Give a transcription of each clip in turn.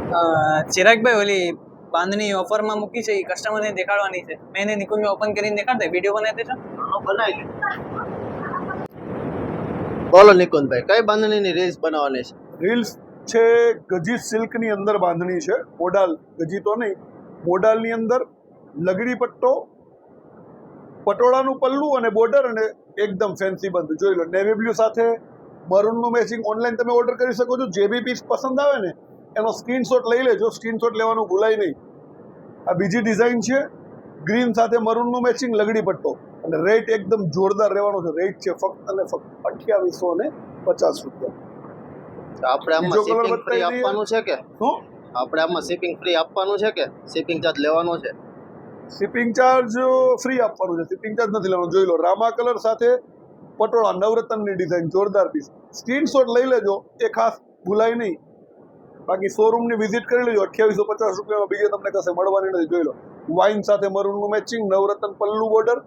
ચિરાગભાઈ ઓલી બાંધણી ઓફરમાં મૂકી છે એ કસ્ટમરને દેખાડવાની છે. મેં એને નિકુંજમાં ઓપન કરીને દેખાડ દે, વિડીયો બનાવી દેજો. બનાવી બોલો નિકુંજભાઈ, કઈ બાંધણીની રીલ્સ બનાવવાની છે? રીલ્સ છે ગજી સિલ્કની અંદર બાંધણી છે. મોડાલ ગજી તો નહીં, મોડાલની અંદર લગડી પટ્ટો, પટોળાનું પલ્લું અને બોર્ડર અને એકદમ ફેન્સી બંધ. જોઈ લો, નેવી બ્લુ સાથે મરૂનનું મેચિંગ. ઓનલાઈન તમે ઓર્ડર કરી શકો છો. જે બી પીસ પસંદ આવે ને એનો સ્ક્રીનશોટ લઈ લેજો, સ્ક્રીનશોટ લેવાનું ભૂલાય નહીં. આ બીજી ડિઝાઇન છે, ગ્રીન સાથે મરૂનનું મેચિંગ, લગડી પટ્ટો, અને રેટ એકદમ જોરદાર રહેવાનો છે. રેટ છે ફક્ત અને ફક્ત 2850 રૂપિયા. આપણે આમાં શિપિંગ ફ્રી આપવાનું છે કે શું? આપણે આમાં શિપિંગ ફ્રી આપવાનું છે કે શિપિંગ ચાર્જ લેવાનો છે? શિપિંગ ચાર્જ ફ્રી આપવાનું છે, શિપિંગ ચાર્જ નથી લેવાનો. જોઈ લો, રામા કલર સાથે પટોળા, નવરત્નની ડિઝાઇન, જોરદાર પીસ. સ્ક્રીનશોટ લઈ લેજો, એ ખાસ ભૂલાય નહીં. બાકી શોરૂમની વિઝિટ કરી લેજો. 2850 રૂપિયામાં બીજે તમને કશે મળવાની નથી. જોઈ લો, વાઇન સાથે મરૂનનું મેચિંગ, નવરત્ન પલ્લુ બોર્ડર,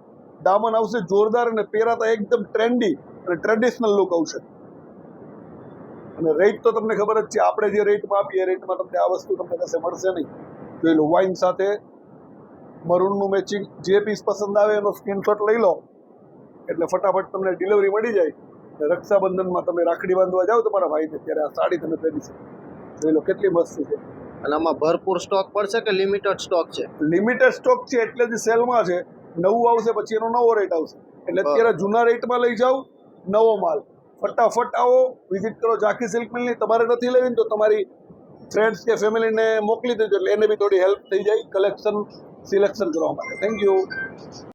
દામન આવશે જોરદાર અને પહેરાતા એકદમ ટ્રેન્ડી અને ટ્રેડિશનલ લુક આવશે. અને રેટ તો તમને ખબર જ છે, આપણે જે રેટમાં આપીએ એ રેટમાં તમને આ વસ્તુ તમને કશે મળશે નહીં. જોઈ લો, વાઇન સાથે મરૂનનું મેચિંગ. જે પીસ પસંદ આવે એનો સ્ક્રીનશોટ લઈ લો એટલે ફટાફટ તમને ડિલિવરી મળી જાય. રક્ષાબંધનમાં તમે રાખડી બાંધવા જાઓ તમારા ભાઈને, ત્યારે આ સાડી તમે પહેરી શકો. જોઈ લો કેટલી મસ્ત છે. અને આમાં ભરપૂર સ્ટોક પડશે કે લિમિટેડ સ્ટોક છે? લિમિટેડ સ્ટોક છે એટલે જ સેલમાં છે. નવું આવશે પછી એનો નવો રેટ આવશે. એટલે અત્યારે જૂના રેટમાં લઈ જાઓ, નવો માલ. ફટાફટ આવો, વિઝિટ કરો ઝાંખી સિલ્ક મિલની. તમારે નથી લેવી તો તમારી ફ્રેન્ડ્સ કે ફેમિલીને મોકલી દેજો, એટલે એને બી થોડી હેલ્પ થઈ જાય કલેક્શન સિલેક્શન કરવા માટે. Thank you.